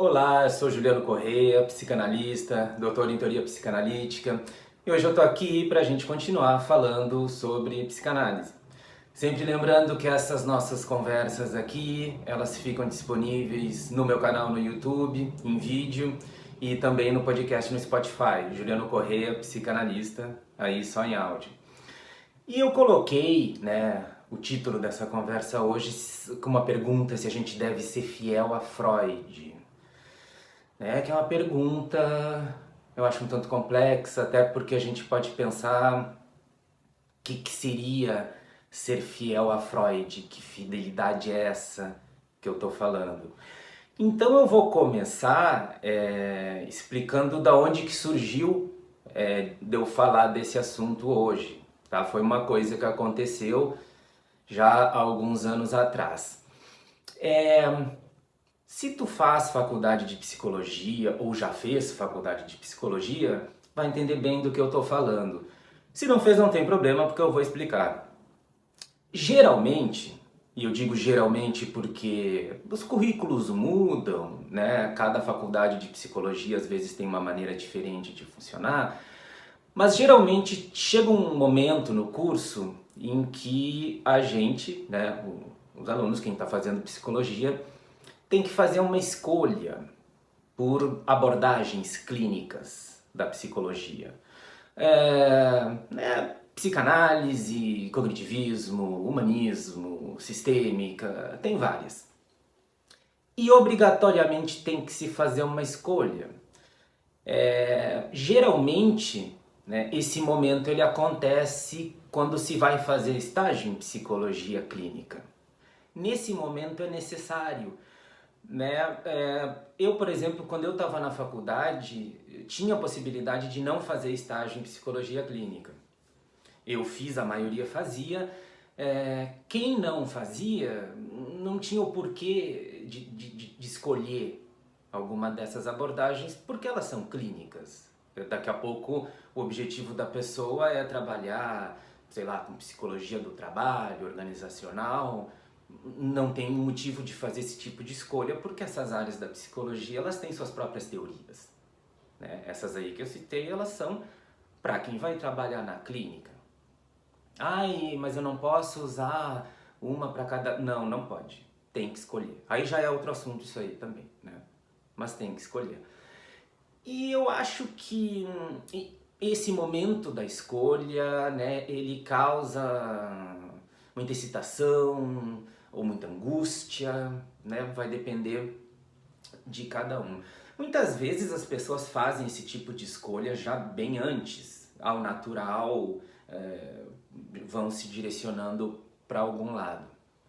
Olá, eu sou Juliano Correia, psicanalista, doutor em teoria psicanalítica, e hoje eu tô aqui pra gente continuar falando sobre psicanálise. Sempre lembrando que essas nossas conversas aqui, elas ficam disponíveis no meu canal no YouTube, em vídeo, e também no podcast no Spotify, Juliano Correia, psicanalista, aí só em áudio. E eu coloquei, o título dessa conversa hoje com uma pergunta se a gente deve ser fiel a Freud. Que é uma pergunta, eu acho um tanto complexa, até porque a gente pode pensar o que seria ser fiel a Freud, que fidelidade é essa que eu estou falando. Então eu vou começar explicando da onde que surgiu de eu falar desse assunto hoje. Tá? Foi uma coisa que aconteceu já há alguns anos atrás. Se tu faz faculdade de psicologia ou já fez faculdade de psicologia, vai entender bem do que eu estou falando. Se não fez, não tem problema, porque eu vou explicar. Geralmente, e eu digo geralmente porque os currículos mudam, né? Cada faculdade de psicologia às vezes tem uma maneira diferente de funcionar, mas geralmente chega um momento no curso em que a gente, os alunos, quem está fazendo psicologia, tem que fazer uma escolha por abordagens clínicas da psicologia. Psicanálise, cognitivismo, humanismo, sistêmica, tem várias. E obrigatoriamente tem que se fazer uma escolha. Geralmente, esse momento ele acontece quando se vai fazer estágio em psicologia clínica. Nesse momento é necessário. Eu, por exemplo, quando eu estava na faculdade, tinha a possibilidade de não fazer estágio em psicologia clínica. Eu fiz, a maioria fazia. Quem não fazia, não tinha o porquê de escolher alguma dessas abordagens, porque elas são clínicas. Daqui a pouco, o objetivo da pessoa é trabalhar, sei lá, com psicologia do trabalho, organizacional. Não tem motivo de fazer esse tipo de escolha, porque essas áreas da psicologia, elas têm suas próprias teorias. Essas aí que eu citei, elas são para quem vai trabalhar na clínica. Mas eu não posso usar uma para cada... Não, não pode. Tem que escolher. Aí já é outro assunto isso aí também, Mas tem que escolher. E eu acho que esse momento da escolha, ele causa muita excitação ou muita angústia, vai depender de cada um. Muitas vezes as pessoas fazem esse tipo de escolha já bem antes, ao natural, vão se direcionando para algum lado.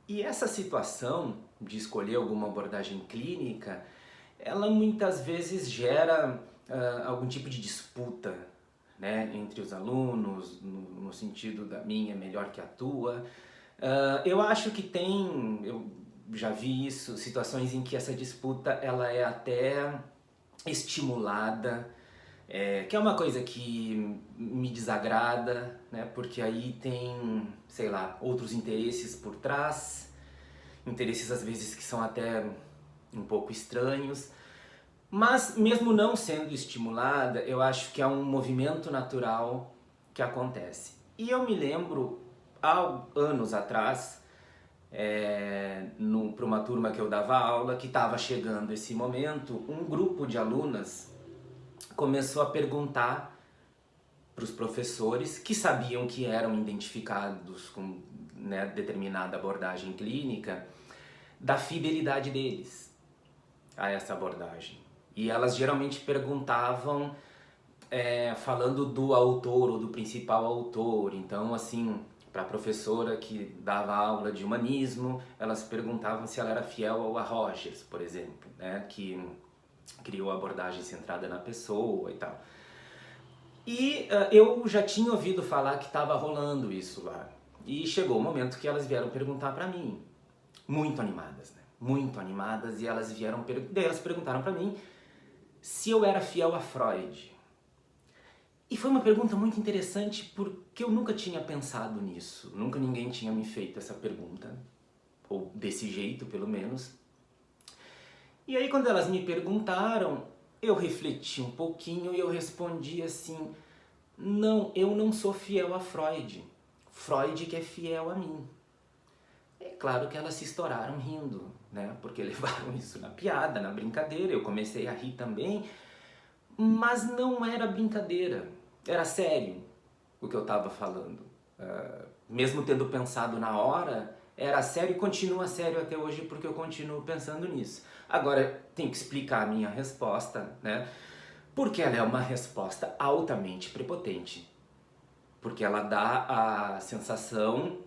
E essa situação de escolher alguma abordagem clínica, ela muitas vezes gera algum tipo de disputa, entre os alunos, no sentido da minha é melhor que a tua. Eu acho que eu já vi isso, situações em que essa disputa ela é até estimulada, que é uma coisa que me desagrada, porque aí tem, sei lá, outros interesses por trás, interesses às vezes que são até um pouco estranhos, mas mesmo não sendo estimulada, eu acho que é um movimento natural que acontece. E eu me lembro, há anos atrás, para uma turma que eu dava aula, que estava chegando esse momento, um grupo de alunas começou a perguntar para os professores, que sabiam que eram identificados com determinada abordagem clínica, da fidelidade deles a essa abordagem. E elas geralmente perguntavam falando do autor ou do principal autor. Então, assim, para a professora que dava aula de humanismo, elas perguntavam se ela era fiel a Rogers, por exemplo, que criou a abordagem centrada na pessoa e tal. E eu já tinha ouvido falar que estava rolando isso lá. E chegou o momento que elas vieram perguntar para mim, muito animadas, muito animadas, e elas perguntaram para mim se eu era fiel a Freud. E foi uma pergunta muito interessante porque eu nunca tinha pensado nisso, nunca ninguém tinha me feito essa pergunta, ou desse jeito pelo menos. E aí quando elas me perguntaram, eu refleti um pouquinho e eu respondi assim, não, eu não sou fiel a Freud. Freud que é fiel a mim. É claro que elas se estouraram rindo, né? Porque levaram isso na piada, na brincadeira, eu comecei a rir também, mas não era brincadeira, era sério o que eu estava falando. Mesmo tendo pensado na hora, era sério e continua sério até hoje porque eu continuo pensando nisso. Agora, tenho que explicar a minha resposta, né? Porque ela é uma resposta altamente prepotente. Porque ela dá a sensação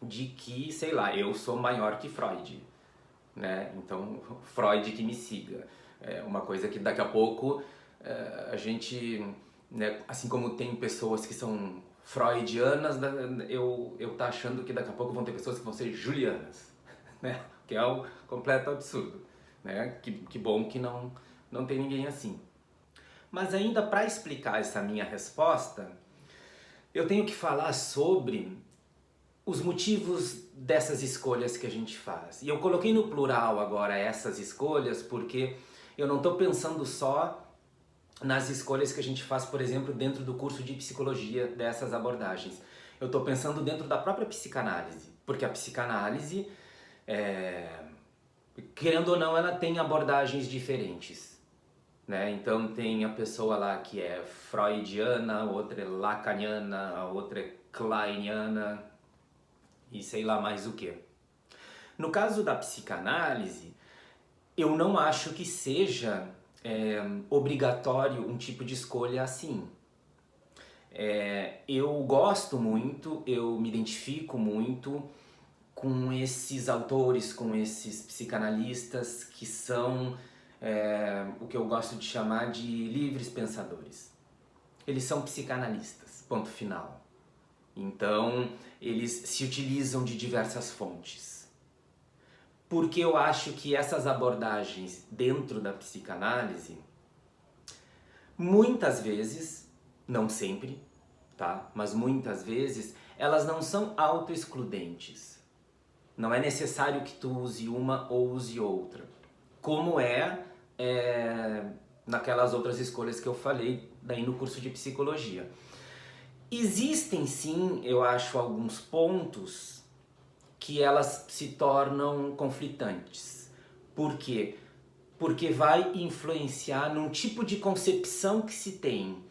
de que, sei lá, eu sou maior que Freud, né? Então, Freud que me siga. É uma coisa que daqui a pouco a gente, né, assim como tem pessoas que são freudianas, eu tá achando que daqui a pouco vão ter pessoas que vão ser julianas, né? Que é o completo absurdo, né? Que bom que não tem ninguém assim. Mas ainda para explicar essa minha resposta, eu tenho que falar sobre os motivos dessas escolhas que a gente faz. E eu coloquei no plural agora essas escolhas porque eu não estou pensando só nas escolhas que a gente faz, por exemplo, dentro do curso de psicologia dessas abordagens. Eu estou pensando dentro da própria psicanálise, porque a psicanálise, querendo ou não, ela tem abordagens diferentes, né? Então tem a pessoa lá que é freudiana, outra é lacaniana, a outra é kleiniana e sei lá mais o que. No caso da psicanálise, eu não acho que seja obrigatório um tipo de escolha assim. Eu gosto muito, eu me identifico muito com esses autores, com esses psicanalistas que são o que eu gosto de chamar de livres pensadores. Eles são psicanalistas, ponto final. Então, eles se utilizam de diversas fontes. Porque eu acho que essas abordagens dentro da psicanálise, muitas vezes, não sempre, tá? Mas muitas vezes, elas não são autoexcludentes. Não é necessário que tu use uma ou use outra. Como naquelas outras escolhas que eu falei daí no curso de psicologia. Existem sim, eu acho, alguns pontos que elas se tornam conflitantes. Por quê? Porque vai influenciar num tipo de concepção que se tem.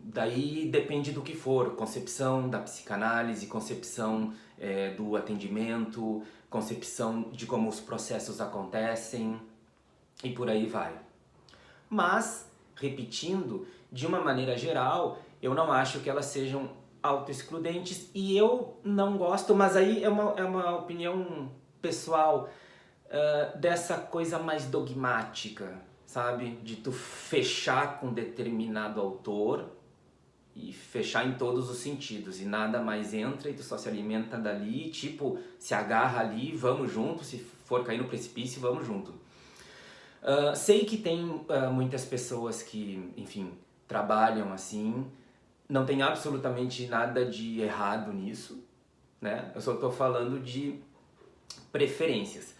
Daí depende do que for, concepção da psicanálise, concepção do atendimento, concepção de como os processos acontecem e por aí vai. Mas, repetindo, de uma maneira geral, eu não acho que elas sejam autoexcludentes e eu não gosto, mas aí é uma opinião pessoal, dessa coisa mais dogmática, sabe? De tu fechar com determinado autor e fechar em todos os sentidos e nada mais entra e tu só se alimenta dali, tipo, se agarra ali, vamos junto, se for cair no precipício, vamos junto. Sei que tem muitas pessoas que, enfim, trabalham assim, não tem absolutamente nada de errado nisso, né? Eu só estou falando de preferências.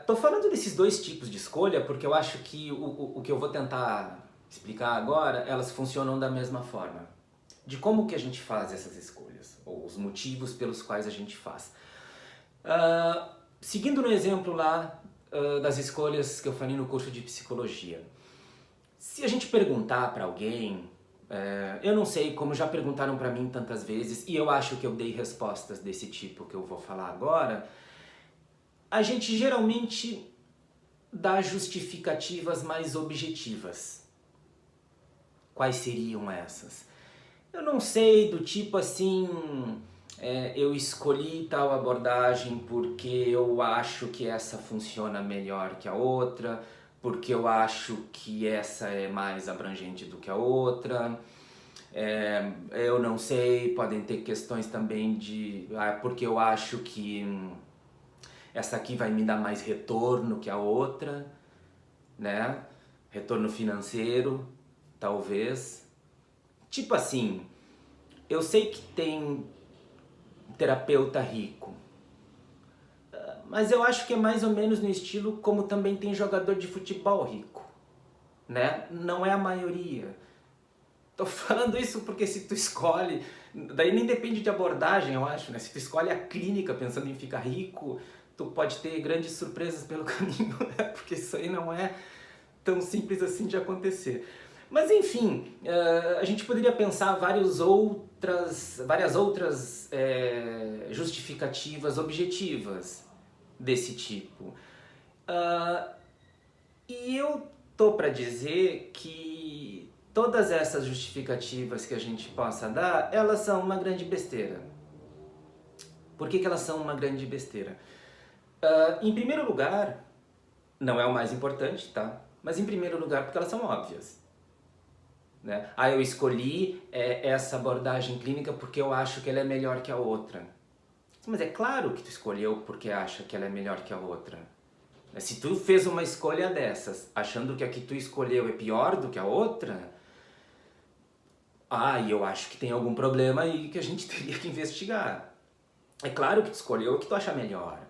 Estou falando desses dois tipos de escolha porque eu acho que o que eu vou tentar explicar agora, elas funcionam da mesma forma. De como que a gente faz essas escolhas, ou os motivos pelos quais a gente faz. Seguindo no exemplo lá das escolhas que eu falei no curso de psicologia. Se a gente perguntar para alguém, eu não sei, como já perguntaram para mim tantas vezes, e eu acho que eu dei respostas desse tipo que eu vou falar agora, a gente geralmente dá justificativas mais objetivas. Quais seriam essas? Eu não sei, do tipo assim, eu escolhi tal abordagem porque eu acho que essa funciona melhor que a outra, porque eu acho que essa é mais abrangente do que a outra. Eu não sei, podem ter questões também de porque eu acho que essa aqui vai me dar mais retorno que a outra, né? Retorno financeiro, talvez. Tipo assim, eu sei que tem terapeuta rico, mas eu acho que é mais ou menos no estilo como também tem jogador de futebol rico, né? Não é a maioria. Tô falando isso porque se tu escolhe, daí nem depende de abordagem, eu acho, né? Se tu escolhe a clínica pensando em ficar rico, tu pode ter grandes surpresas pelo caminho, né? Porque isso aí não é tão simples assim de acontecer. Mas enfim, a gente poderia pensar várias outras justificativas objetivas desse tipo. E eu tô para dizer que todas essas justificativas que a gente possa dar, elas são uma grande besteira. Por que elas são uma grande besteira? Em primeiro lugar, não é o mais importante, tá? Mas em primeiro lugar porque elas são óbvias. Né? Eu escolhi essa abordagem clínica porque eu acho que ela é melhor que a outra. Mas é claro que tu escolheu porque acha que ela é melhor que a outra. Se tu fez uma escolha dessas, achando que a que tu escolheu é pior do que a outra, eu acho que tem algum problema aí que a gente teria que investigar. É claro que tu escolheu o que tu acha melhor.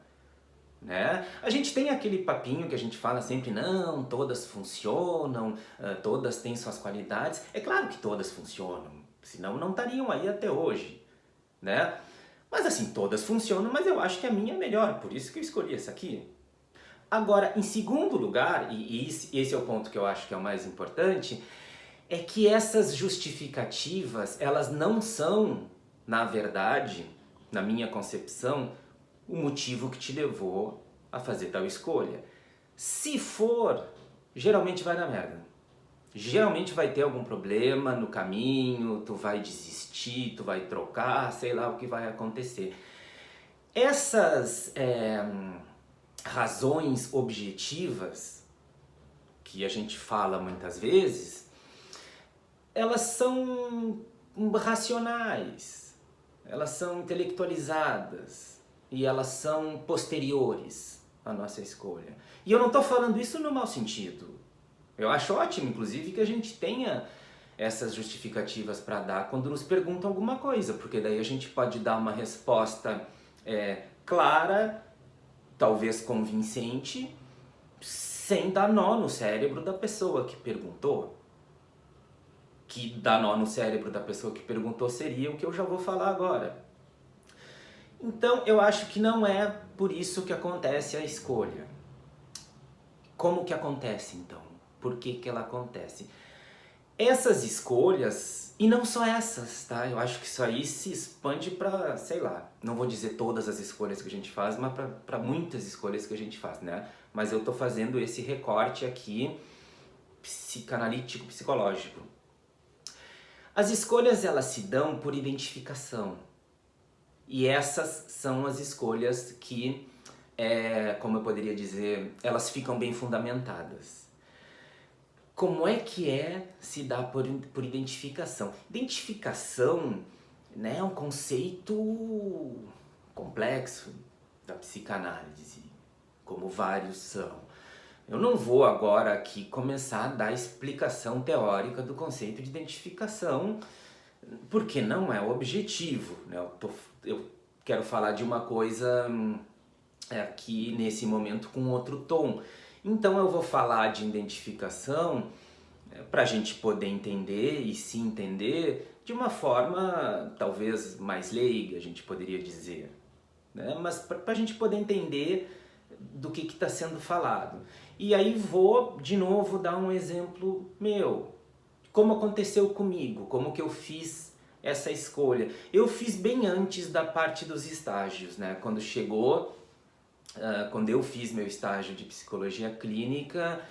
Né? A gente tem aquele papinho que a gente fala sempre, não, todas funcionam, todas têm suas qualidades. É claro que todas funcionam, senão não estariam aí até hoje, né? Mas assim, todas funcionam, mas eu acho que a minha é melhor, por isso que eu escolhi essa aqui. Agora, em segundo lugar, e esse é o ponto que eu acho que é o mais importante, é que essas justificativas, elas não são, na verdade, na minha concepção, o motivo que te levou a fazer tal escolha. Se for, geralmente vai dar merda. Geralmente vai ter algum problema no caminho, tu vai desistir, tu vai trocar, sei lá o que vai acontecer. Essas razões objetivas, que a gente fala muitas vezes, elas são racionais, elas são intelectualizadas e elas são posteriores à nossa escolha. E eu não estou falando isso no mau sentido. Eu acho ótimo, inclusive, que a gente tenha essas justificativas para dar quando nos perguntam alguma coisa, porque daí a gente pode dar uma resposta clara, talvez convincente, sem dar nó no cérebro da pessoa que perguntou. Que dar nó no cérebro da pessoa que perguntou seria o que eu já vou falar agora. Então, eu acho que não é por isso que acontece a escolha. Como que acontece, então? Por que que ela acontece? Essas escolhas, e não só essas, tá? Eu acho que isso aí se expande para, sei lá, não vou dizer todas as escolhas que a gente faz, mas para muitas escolhas que a gente faz, né? Mas eu tô fazendo esse recorte aqui psicanalítico, psicológico. As escolhas, elas se dão por identificação. E essas são as escolhas que, como eu poderia dizer, elas ficam bem fundamentadas. Como é que se dá por identificação? Identificação, né, é um conceito complexo da psicanálise, como vários são. Eu não vou agora aqui começar a dar explicação teórica do conceito de identificação, porque não é o objetivo, né? Eu quero falar de uma coisa aqui nesse momento com outro tom. Então eu vou falar de identificação para a gente poder entender e se entender de uma forma talvez mais leiga, a gente poderia dizer, né? Mas para a gente poder entender do que está sendo falado. E aí vou de novo dar um exemplo meu, como aconteceu comigo, como que eu fiz essa escolha. Eu fiz bem antes da parte dos estágios, né? Quando eu fiz meu estágio de psicologia clínica,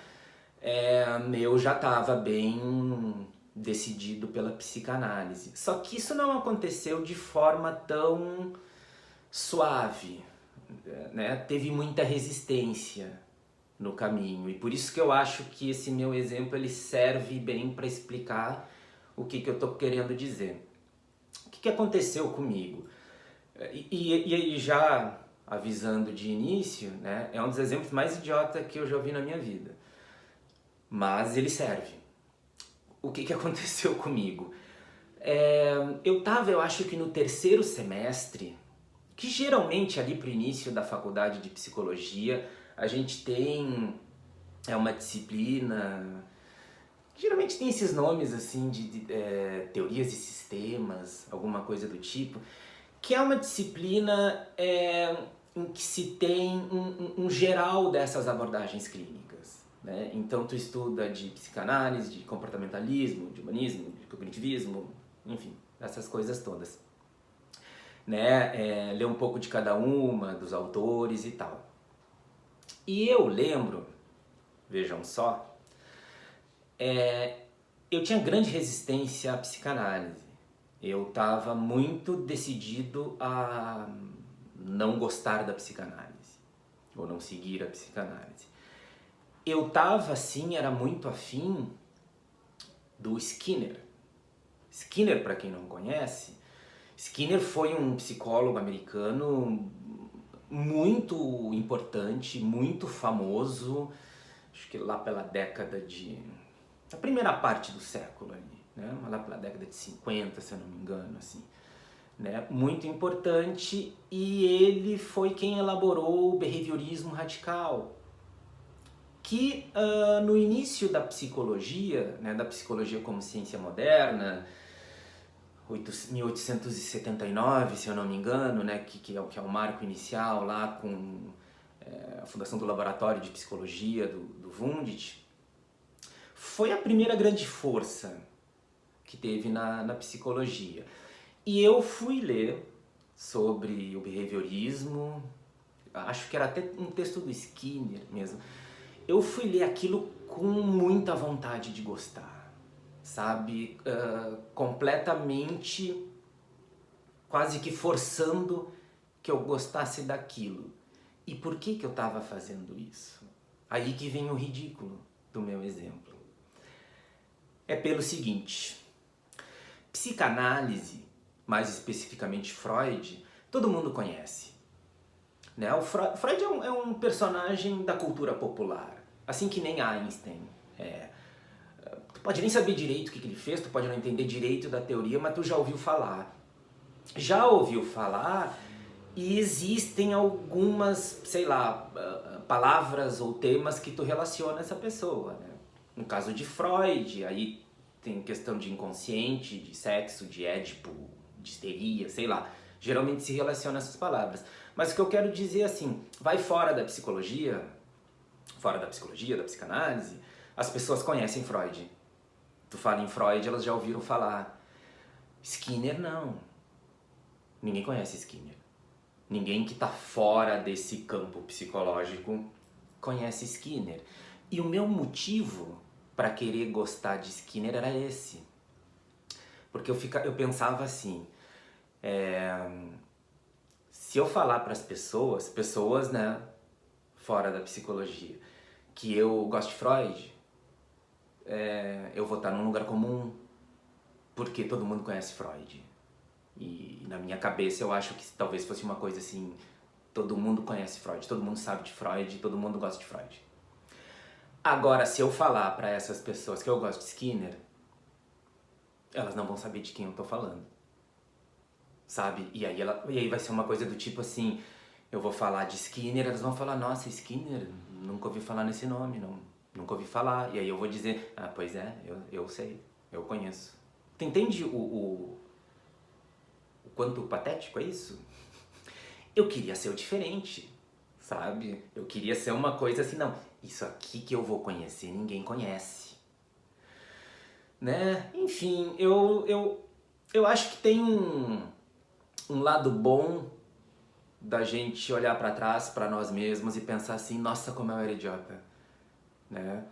eu já estava bem decidido pela psicanálise. Só que isso não aconteceu de forma tão suave, né? Teve muita resistência no caminho, e por isso que eu acho que esse meu exemplo ele serve bem para explicar o que eu estou querendo dizer. O que aconteceu comigo? E já avisando de início, né, é um dos exemplos mais idiota que eu já ouvi na minha vida, mas ele serve. O que aconteceu comigo? Eu acho que no terceiro semestre que geralmente ali para o início da faculdade de psicologia a gente tem uma disciplina, geralmente tem esses nomes assim de teorias de sistemas, alguma coisa do tipo, que é uma disciplina em que se tem um geral dessas abordagens clínicas, né? Então tu estuda de psicanálise, de comportamentalismo, de humanismo, de cognitivismo, enfim, essas coisas todas, né? Ler um pouco de cada uma, dos autores e tal. E eu lembro, vejam só, eu tinha grande resistência à psicanálise. Eu estava muito decidido a não gostar da psicanálise, ou não seguir a psicanálise. Eu estava, assim, era muito afim do Skinner. Skinner, para quem não conhece, Skinner foi um psicólogo americano muito importante, muito famoso, acho que lá pela década de... a primeira parte do século ali, né? Lá pela década de 50, se eu não me engano, assim, né? Muito importante, e ele foi quem elaborou o behaviorismo radical, que no início da psicologia, né, da psicologia como ciência moderna, 1879, se eu não me engano, né, que é o marco inicial lá com a fundação do Laboratório de Psicologia do Wundt, foi a primeira grande força que teve na psicologia. E eu fui ler sobre o behaviorismo, acho que era até um texto do Skinner mesmo. Eu fui ler aquilo com muita vontade de gostar, sabe? Completamente, quase que forçando que eu gostasse daquilo. E por que eu estava fazendo isso? Aí que vem o ridículo do meu exemplo. É pelo seguinte, psicanálise, mais especificamente Freud, todo mundo conhece, né? O Freud é um personagem da cultura popular, assim que nem Einstein. Tu pode nem saber direito o que ele fez, tu pode não entender direito da teoria, mas tu já ouviu falar. Já ouviu falar e existem algumas, sei lá, palavras ou temas que tu relaciona essa pessoa, né? No caso de Freud, aí tem questão de inconsciente, de sexo, de édipo, de histeria, sei lá. Geralmente se relaciona essas palavras. Mas o que eu quero dizer assim, vai fora da psicologia, da psicanálise, as pessoas conhecem Freud. Tu fala em Freud, elas já ouviram falar. Skinner não. Ninguém conhece Skinner. Ninguém que está fora desse campo psicológico conhece Skinner. E o meu motivo para querer gostar de Skinner era esse. Porque eu pensava assim, se eu falar para as pessoas, né, fora da psicologia, que eu gosto de Freud, eu vou estar num lugar comum, porque todo mundo conhece Freud. E na minha cabeça eu acho que talvez fosse uma coisa assim, todo mundo conhece Freud, todo mundo sabe de Freud, todo mundo gosta de Freud. Agora, se eu falar para essas pessoas que eu gosto de Skinner, elas não vão saber de quem eu tô falando, sabe? E aí vai ser uma coisa do tipo assim, eu vou falar de Skinner, elas vão falar, nossa, Skinner, nunca ouvi falar nesse nome, nunca ouvi falar. E aí eu vou dizer, pois é, eu sei, eu conheço. Tu entende o quanto patético é isso? Eu queria ser o diferente, sabe? Eu queria ser uma coisa assim, não, isso aqui que eu vou conhecer, ninguém conhece. Né? Enfim, eu acho que tem um lado bom da gente olhar para trás, para nós mesmos e pensar assim, nossa, como eu era idiota, né?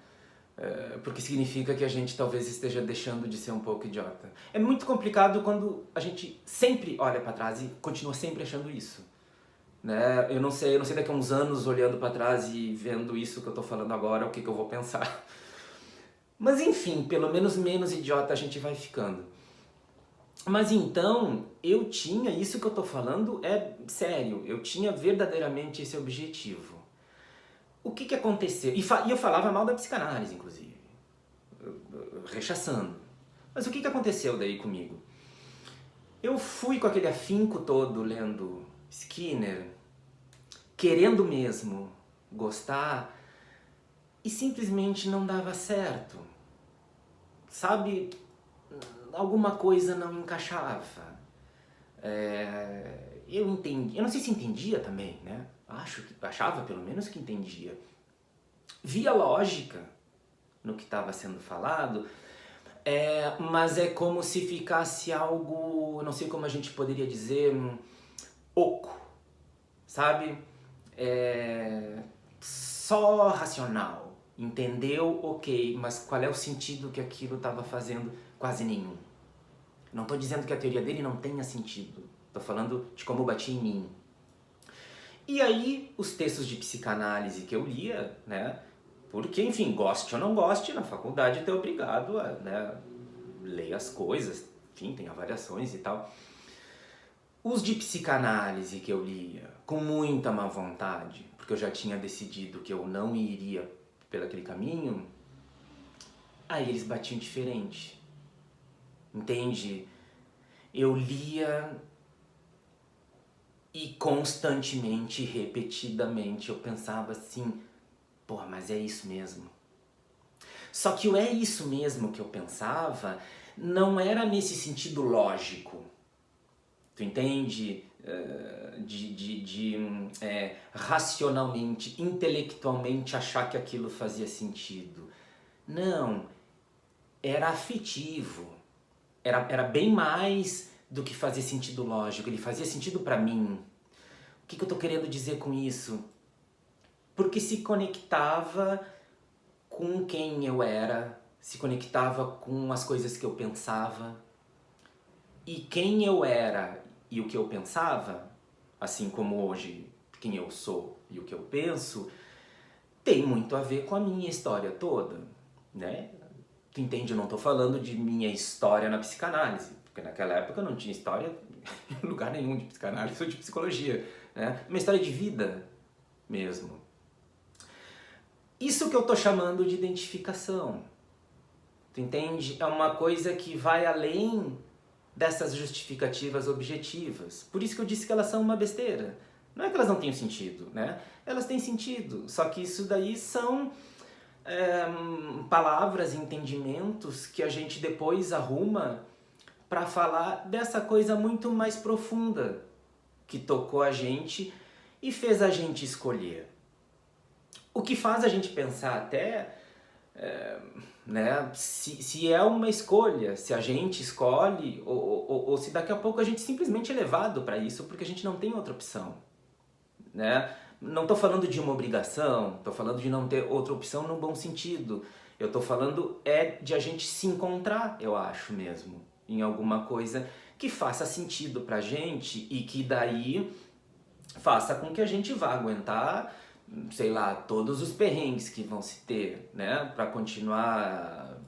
Porque significa que a gente talvez esteja deixando de ser um pouco idiota. É muito complicado quando a gente sempre olha para trás e continua sempre achando isso, né? Eu não sei daqui a uns anos olhando para trás e vendo isso que eu tô falando agora, o que eu vou pensar. Mas enfim, pelo menos menos idiota a gente vai ficando. Mas então, eu tinha, isso que eu tô falando é sério, eu tinha verdadeiramente esse objetivo. O que aconteceu? E eu falava mal da psicanálise, inclusive, rechaçando. Mas o que aconteceu daí comigo? Eu fui com aquele afinco todo lendo Skinner, querendo mesmo gostar, e simplesmente não dava certo. Sabe, alguma coisa não encaixava. Eu entendi, eu não sei se entendia também, né? Achava pelo menos que entendia. Via lógica no que estava sendo falado, mas é como se ficasse algo, não sei como a gente poderia dizer, oco, sabe? Só racional. Entendeu? Ok, mas qual é o sentido que aquilo estava fazendo? Quase nenhum. Não estou dizendo que a teoria dele não tenha sentido. Estou falando de como batia em mim. E aí, os textos de psicanálise que eu lia, né? Porque, enfim, goste ou não goste, na faculdade tu é obrigado a, né, ler as coisas, enfim, tem avaliações e tal. Os de psicanálise que eu lia, com muita má vontade, porque eu já tinha decidido que eu não iria pelo aquele caminho, aí eles batiam diferente. Entende? Eu lia e constantemente, repetidamente, eu pensava assim, porra, mas é isso mesmo. Só que o é isso mesmo que eu pensava não era nesse sentido lógico. Tu entende? Racionalmente, intelectualmente achar que aquilo fazia sentido. Não, era afetivo. Era bem mais do que fazia sentido lógico, ele fazia sentido para mim. O que eu tô querendo dizer com isso? Porque se conectava com quem eu era, se conectava com as coisas que eu pensava. E quem eu era e o que eu pensava, assim como hoje quem eu sou e o que eu penso, tem muito a ver com a minha história toda, né? Tu entende? Eu não tô falando de minha história na psicanálise, porque naquela época eu não tinha história em lugar nenhum de psicanálise ou de psicologia, né? Uma história de vida mesmo. Isso que eu tô chamando de identificação. Tu entende? É uma coisa que vai além dessas justificativas objetivas. Por isso que eu disse que elas são uma besteira. Não é que elas não tenham sentido, né? Elas têm sentido, só que isso daí são palavras, entendimentos que a gente depois arruma para falar dessa coisa muito mais profunda que tocou a gente e fez a gente escolher. O que faz a gente pensar até né, se é uma escolha, se a gente escolhe ou se daqui a pouco a gente simplesmente é levado para isso porque a gente não tem outra opção, né? Não estou falando de uma obrigação, estou falando de não ter outra opção no bom sentido. Eu estou falando de a gente se encontrar, eu acho mesmo, em alguma coisa que faça sentido pra gente e que daí faça com que a gente vá aguentar, sei lá, todos os perrengues que vão se ter, né, para continuar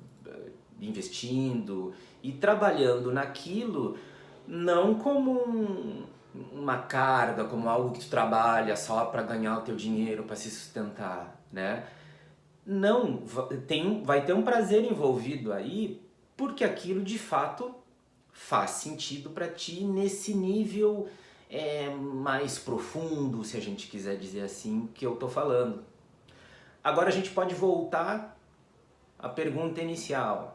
investindo e trabalhando naquilo, não como uma carga, como algo que tu trabalha só para ganhar o teu dinheiro, para se sustentar, né? Não, vai ter um prazer envolvido aí, porque aquilo de fato faz sentido para ti nesse nível mais profundo, se a gente quiser dizer assim, que eu tô falando. Agora a gente pode voltar à pergunta inicial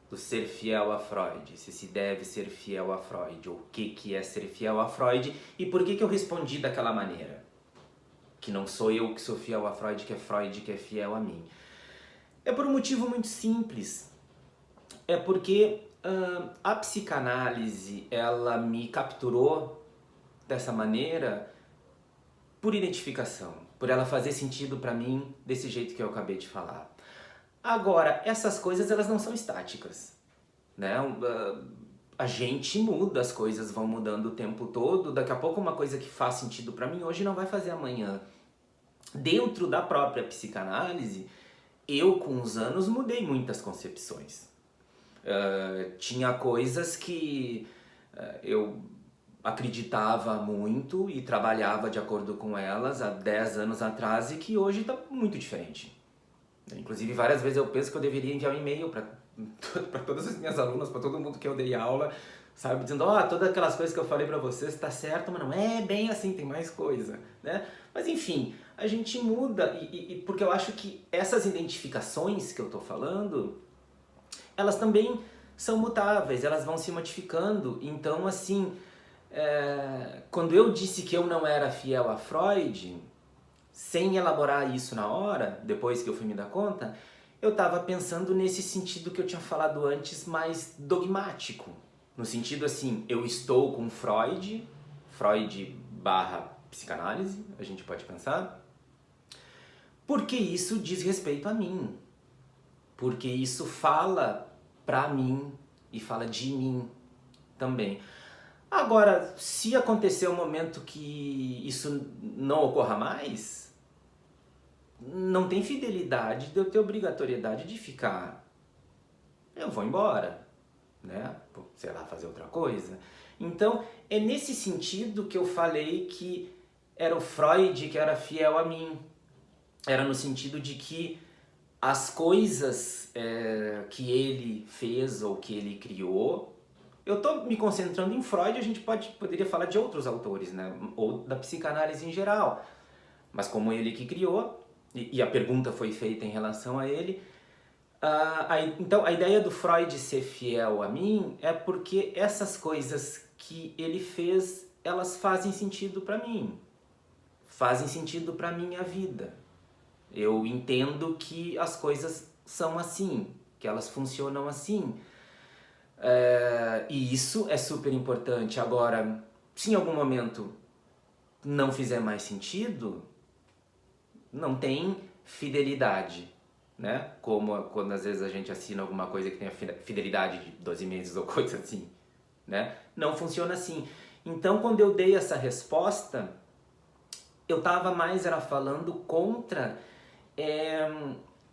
do ser fiel a Freud, se deve ser fiel a Freud, ou o que é ser fiel a Freud, e por que eu respondi daquela maneira. Que não sou eu que sou fiel a Freud que é fiel a mim. É por um motivo muito simples. É porque a psicanálise, ela me capturou dessa maneira por identificação, por ela fazer sentido para mim desse jeito que eu acabei de falar. Agora, essas coisas elas não são estáticas, né? A gente muda, as coisas vão mudando o tempo todo, daqui a pouco uma coisa que faz sentido para mim hoje não vai fazer amanhã. Dentro da própria psicanálise, eu com os anos mudei muitas concepções. Tinha coisas que eu acreditava muito e trabalhava de acordo com elas há 10 anos atrás e que hoje está muito diferente. Inclusive, várias vezes eu penso que eu deveria enviar um e-mail para todas as minhas alunas, para todo mundo que eu dei aula, sabe? Dizendo, todas aquelas coisas que eu falei pra vocês tá certo, mas não é bem assim, tem mais coisa, né? Mas enfim, a gente muda, porque eu acho que essas identificações que eu tô falando, elas também são mutáveis, elas vão se modificando. Então, assim, quando eu disse que eu não era fiel a Freud, sem elaborar isso na hora, depois que eu fui me dar conta, eu estava pensando nesse sentido que eu tinha falado antes, mais dogmático. No sentido assim, eu estou com Freud, Freud barra psicanálise, a gente pode pensar, porque isso diz respeito a mim. Porque isso fala pra mim e fala de mim também. Agora, se acontecer um momento que isso não ocorra mais, não tem fidelidade de eu ter obrigatoriedade de ficar. Eu vou embora, né? Sei lá, fazer outra coisa. Então, é nesse sentido que eu falei que era o Freud que era fiel a mim. Era no sentido de que as coisas que ele fez ou que ele criou, eu estou me concentrando em Freud, a gente poderia falar de outros autores, né? Ou da psicanálise em geral. Mas como ele que criou, e a pergunta foi feita em relação a ele, então a ideia do Freud ser fiel a mim é porque essas coisas que ele fez, elas fazem sentido para mim, fazem sentido para minha vida. Eu entendo que as coisas são assim, que elas funcionam assim. E isso é super importante. Agora, se em algum momento não fizer mais sentido, não tem fidelidade, né? Como quando às vezes a gente assina alguma coisa que tem a fidelidade de 12 meses ou coisa assim, né? Não funciona assim. Então, quando eu dei essa resposta, eu estava mais falando contra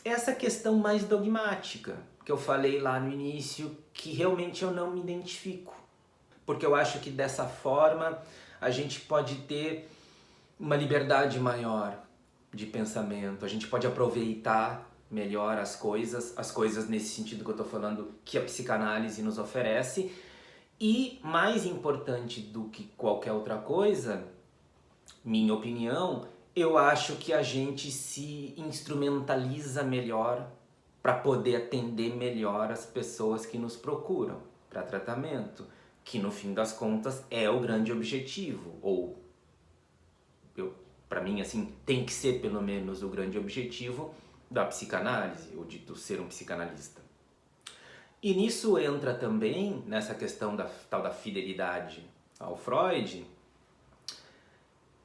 essa questão mais dogmática que eu falei lá no início, que realmente eu não me identifico. Porque eu acho que dessa forma a gente pode ter uma liberdade maior de pensamento, a gente pode aproveitar melhor as coisas nesse sentido que eu estou falando, que a psicanálise nos oferece. E mais importante do que qualquer outra coisa, minha opinião, eu acho que a gente se instrumentaliza melhor para poder atender melhor as pessoas que nos procuram para tratamento, que no fim das contas é o grande objetivo, ou para mim assim, tem que ser pelo menos o grande objetivo da psicanálise, ou de tu ser um psicanalista. E nisso entra também, nessa questão da tal da fidelidade ao Freud,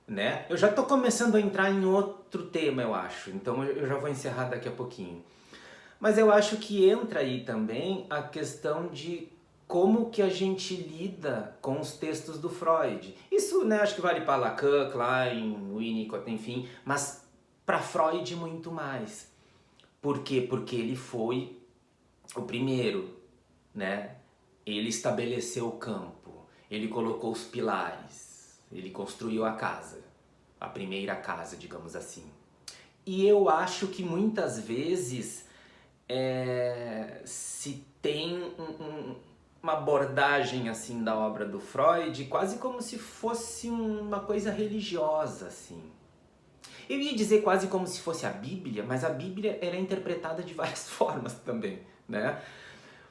né? Eu já estou começando a entrar em outro tema, eu acho, então eu já vou encerrar daqui a pouquinho. Mas eu acho que entra aí também a questão de como que a gente lida com os textos do Freud. Isso, né, acho que vale para Lacan, Klein, Winnicott, enfim, mas para Freud muito mais. Por quê? Porque ele foi o primeiro, né? Ele estabeleceu o campo, ele colocou os pilares, ele construiu a casa, a primeira casa, digamos assim. E eu acho que muitas vezes se tem uma abordagem assim da obra do Freud quase como se fosse uma coisa religiosa, assim. Eu ia dizer quase como se fosse a Bíblia, mas a Bíblia era interpretada de várias formas também, né?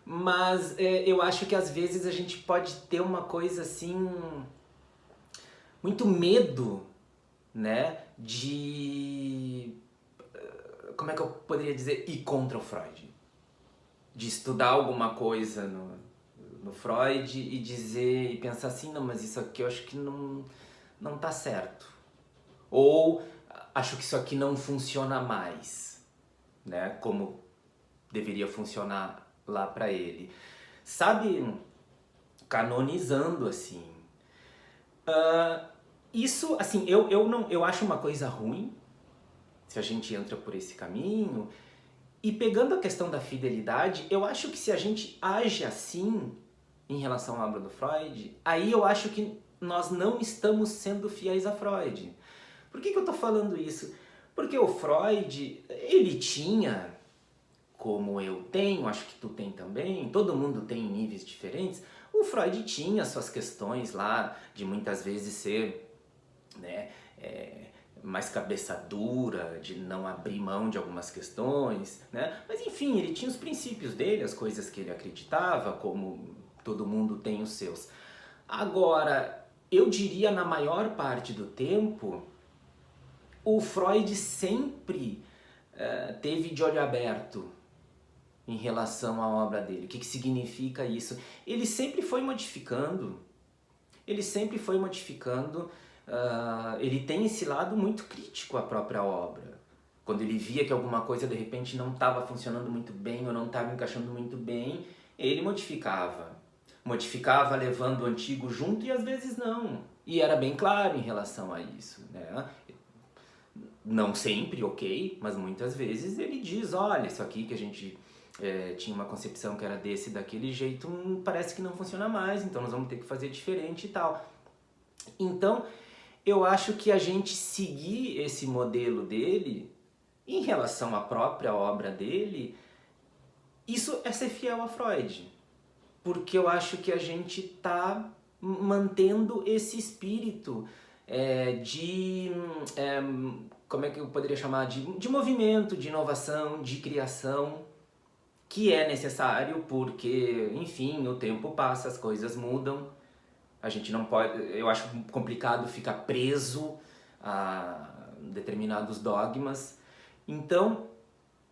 Mas eu acho que às vezes a gente pode ter uma coisa assim, muito medo, né, de, como é que eu poderia dizer, ir contra o Freud. De estudar alguma coisa no Freud e dizer, e pensar assim, não, mas isso aqui eu acho que não tá certo. Ou acho que isso aqui não funciona mais, né, como deveria funcionar lá pra ele. Sabe, canonizando, assim. Isso, assim, eu acho uma coisa ruim, se a gente entra por esse caminho. E pegando a questão da fidelidade, eu acho que se a gente age assim em relação à obra do Freud, aí eu acho que nós não estamos sendo fiéis a Freud. Por que eu estou falando isso? Porque o Freud, ele tinha, como eu tenho, acho que tu tem também, todo mundo tem em níveis diferentes, O Freud tinha suas questões lá, de muitas vezes ser, né, mais cabeça dura, de não abrir mão de algumas questões, né? Mas enfim, ele tinha os princípios dele, as coisas que ele acreditava, como todo mundo tem os seus. Agora, eu diria na maior parte do tempo, o Freud sempre teve de olho aberto em relação à obra dele. O que significa isso? Ele sempre foi modificando, ele tem esse lado muito crítico à própria obra. Quando ele via que alguma coisa de repente não estava funcionando muito bem ou não estava encaixando muito bem, ele modificava. Modificava levando o antigo junto e às vezes não. E era bem claro em relação a isso, né? Não sempre, ok, mas muitas vezes ele diz, olha, isso aqui que a gente tinha uma concepção que era desse, daquele jeito, parece que não funciona mais, então nós vamos ter que fazer diferente e tal. Então, eu acho que a gente seguir esse modelo dele, em relação à própria obra dele, isso é ser fiel a Freud. Porque eu acho que a gente está mantendo esse espírito como é que eu poderia chamar? De movimento, de inovação, de criação, que é necessário porque, enfim, o tempo passa, as coisas mudam. A gente não pode, eu acho complicado ficar preso a determinados dogmas. Então,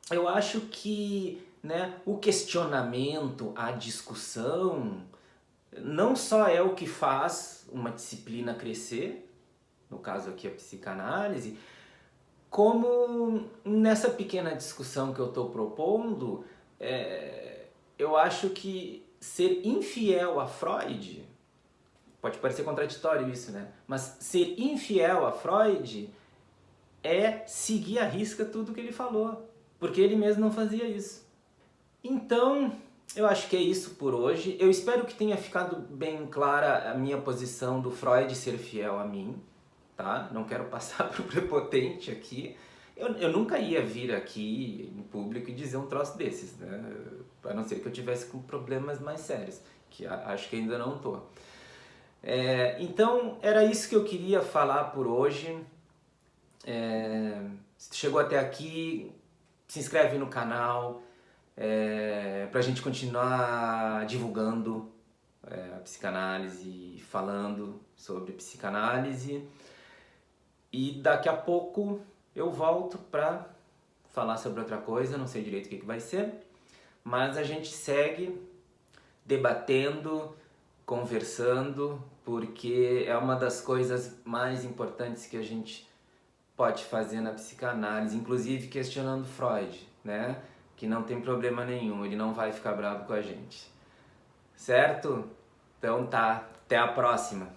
eu acho que, né, o questionamento, a discussão, não só é o que faz uma disciplina crescer, no caso aqui a psicanálise, como nessa pequena discussão que eu estou propondo, eu acho que ser infiel a Freud, pode parecer contraditório isso, né? Mas ser infiel a Freud é seguir à risca tudo que ele falou, porque ele mesmo não fazia isso. Então, eu acho que é isso por hoje. Eu espero que tenha ficado bem clara a minha posição do Freud ser fiel a mim, tá? Não quero passar pro prepotente aqui. Eu nunca ia vir aqui em público e dizer um troço desses, né? A não ser que eu tivesse com problemas mais sérios, que acho que ainda não tô. Então, era isso que eu queria falar por hoje. Se chegou até aqui, se inscreve no canal, pra gente continuar divulgando a psicanálise, falando sobre psicanálise. E daqui a pouco eu volto para falar sobre outra coisa, não sei direito o que vai ser, mas a gente segue debatendo, conversando, porque é uma das coisas mais importantes que a gente pode fazer na psicanálise, inclusive questionando Freud, né? Que não tem problema nenhum, ele não vai ficar bravo com a gente. Certo? Então tá, até a próxima!